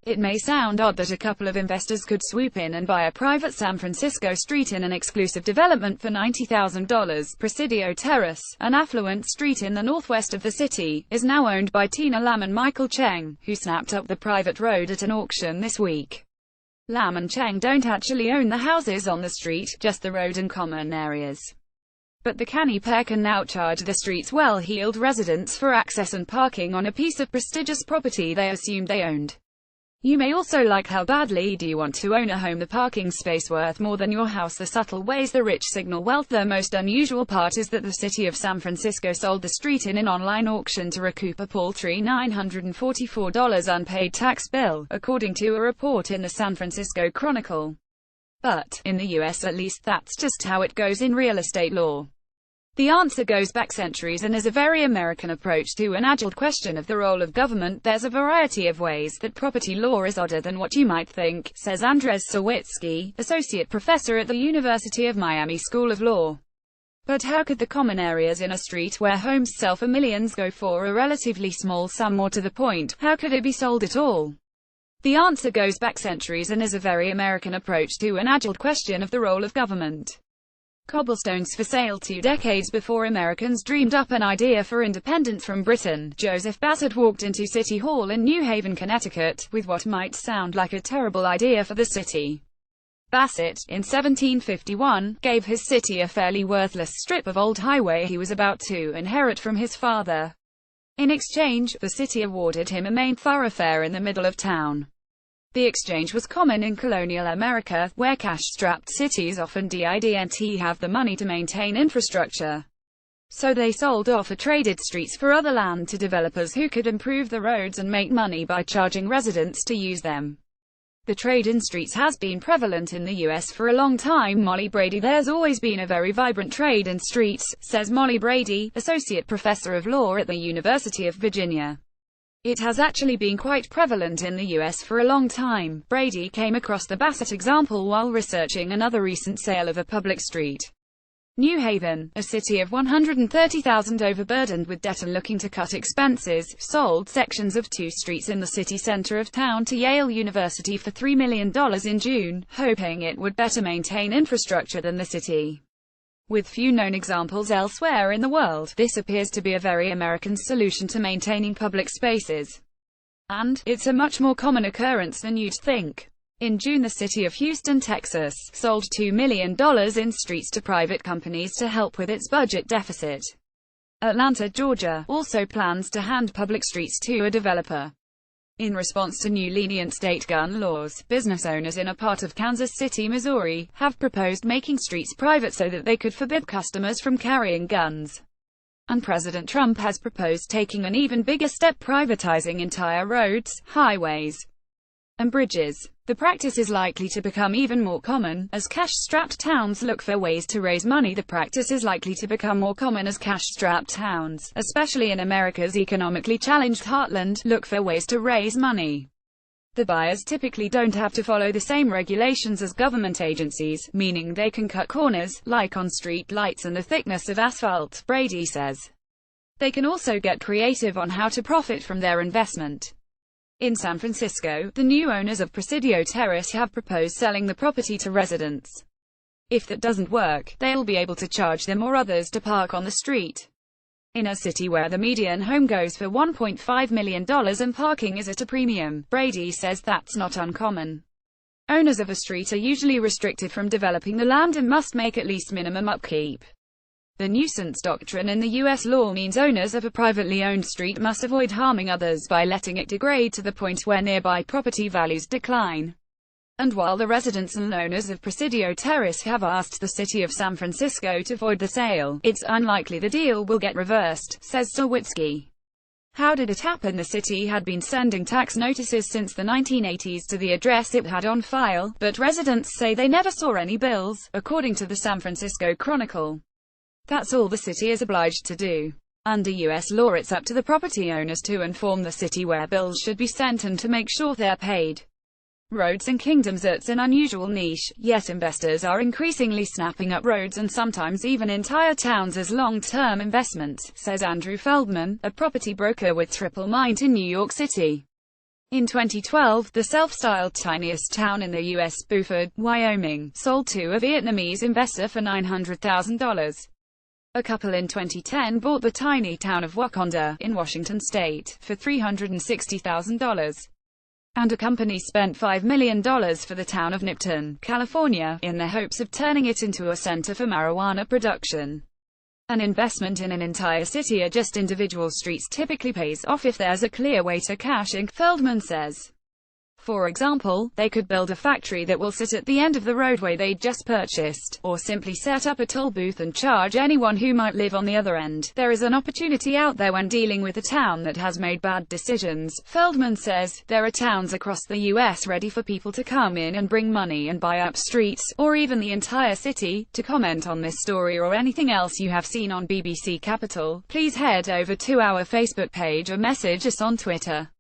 it may sound odd that a couple of investors could swoop in and buy a private San Francisco street in an exclusive development for $90,000. Presidio Terrace, an affluent street in the northwest of the city, is now owned by Tina Lam and Michael Cheng, who snapped up the private road at an auction this week. Lam and Cheng don't actually own the houses on the street, just the road and common areas. But the canny pair can now charge the street's well-heeled residents for access and parking on a piece of prestigious property they assumed they owned. You may also like how badly do you want to own a home, the parking space worth more than your house, the subtle ways the rich signal wealth. The most unusual part is that the city of San Francisco sold the street in an online auction to recoup a paltry $944 unpaid tax bill, according to a report in the San Francisco Chronicle. But, in the US at least, that's just how it goes in real estate law. The answer goes back centuries and is a very American approach to an age-old question of the role of government. There's a variety of ways that property law is odder than what you might think, says Andres Sawicki, associate professor at the University of Miami School of Law. But how could the common areas in a street where homes sell for millions go for a relatively small sum? More to the point, how could it be sold at all? The answer goes back centuries and is a very American approach to an age-old question of the role of government. Cobblestones for sale. 2 decades before Americans dreamed up an idea for independence from Britain, Joseph Bassett walked into City Hall in New Haven, Connecticut, with what might sound like a terrible idea for the city. Bassett, in 1751, gave his city a fairly worthless strip of old highway he was about to inherit from his father. In exchange, the city awarded him a main thoroughfare in the middle of town. The exchange was common in colonial America, where cash-strapped cities often didn't have the money to maintain infrastructure. So they sold off or traded streets for other land to developers who could improve the roads and make money by charging residents to use them. The trade in streets has been prevalent in the U.S. for a long time. Molly Brady. There's always been a very vibrant trade in streets, says Molly Brady, associate professor of law at the University of Virginia. It has actually been quite prevalent in the U.S. for a long time. Brady came across the Bassett example while researching another recent sale of a public street. New Haven, a city of 130,000 overburdened with debt and looking to cut expenses, sold sections of 2 streets in the city center of town to Yale University for $3 million in June, hoping it would better maintain infrastructure than the city. With few known examples elsewhere in the world, this appears to be a very American solution to maintaining public spaces. And, it's a much more common occurrence than you'd think. In June, the city of Houston, Texas, sold $2 million in streets to private companies to help with its budget deficit. Atlanta, Georgia, also plans to hand public streets to a developer. In response to new lenient state gun laws, business owners in a part of Kansas City, Missouri, have proposed making streets private so that they could forbid customers from carrying guns. And President Trump has proposed taking an even bigger step, privatizing entire roads, highways, and bridges. The practice is likely to become even more common, as cash-strapped towns look for ways to raise money. The practice is likely to become more common as cash-strapped towns, especially in America's economically challenged heartland, look for ways to raise money. The buyers typically don't have to follow the same regulations as government agencies, meaning they can cut corners, like on street lights and the thickness of asphalt, Brady says. They can also get creative on how to profit from their investment. In San Francisco, the new owners of Presidio Terrace have proposed selling the property to residents. If that doesn't work, they'll be able to charge them or others to park on the street. In a city where the median home goes for $1.5 million and parking is at a premium, Brady says that's not uncommon. Owners of a street are usually restricted from developing the land and must make at least minimum upkeep. The nuisance doctrine in the U.S. law means owners of a privately owned street must avoid harming others by letting it degrade to the point where nearby property values decline. And while the residents and owners of Presidio Terrace have asked the city of San Francisco to void the sale, it's unlikely the deal will get reversed, says Sawicki. How did it happen? The city had been sending tax notices since the 1980s to the address it had on file, but residents say they never saw any bills, according to the San Francisco Chronicle. That's all the city is obliged to do. Under U.S. law, it's up to the property owners to inform the city where bills should be sent and to make sure they're paid. Roads and kingdoms. It's an unusual niche, yet investors are increasingly snapping up roads and sometimes even entire towns as long-term investments, says Andrew Feldman, a property broker with Triple Mint in New York City. In 2012, the self-styled tiniest town in the U.S., Beaufort, Wyoming, sold to a Vietnamese investor for $900,000. A couple in 2010 bought the tiny town of Waconda, in Washington state, for $360,000. And a company spent $5 million for the town of Nipton, California, in the hopes of turning it into a center for marijuana production. An investment in an entire city or just individual streets typically pays off if there's a clear way to cash in, Feldman says. For example, they could build a factory that will sit at the end of the roadway they just purchased, or simply set up a toll booth and charge anyone who might live on the other end. There is an opportunity out there when dealing with a town that has made bad decisions, Feldman says. There are towns across the U.S. ready for people to come in and bring money and buy up streets, or even the entire city. To comment on this story or anything else you have seen on BBC Capital, please head over to our Facebook page or message us on Twitter.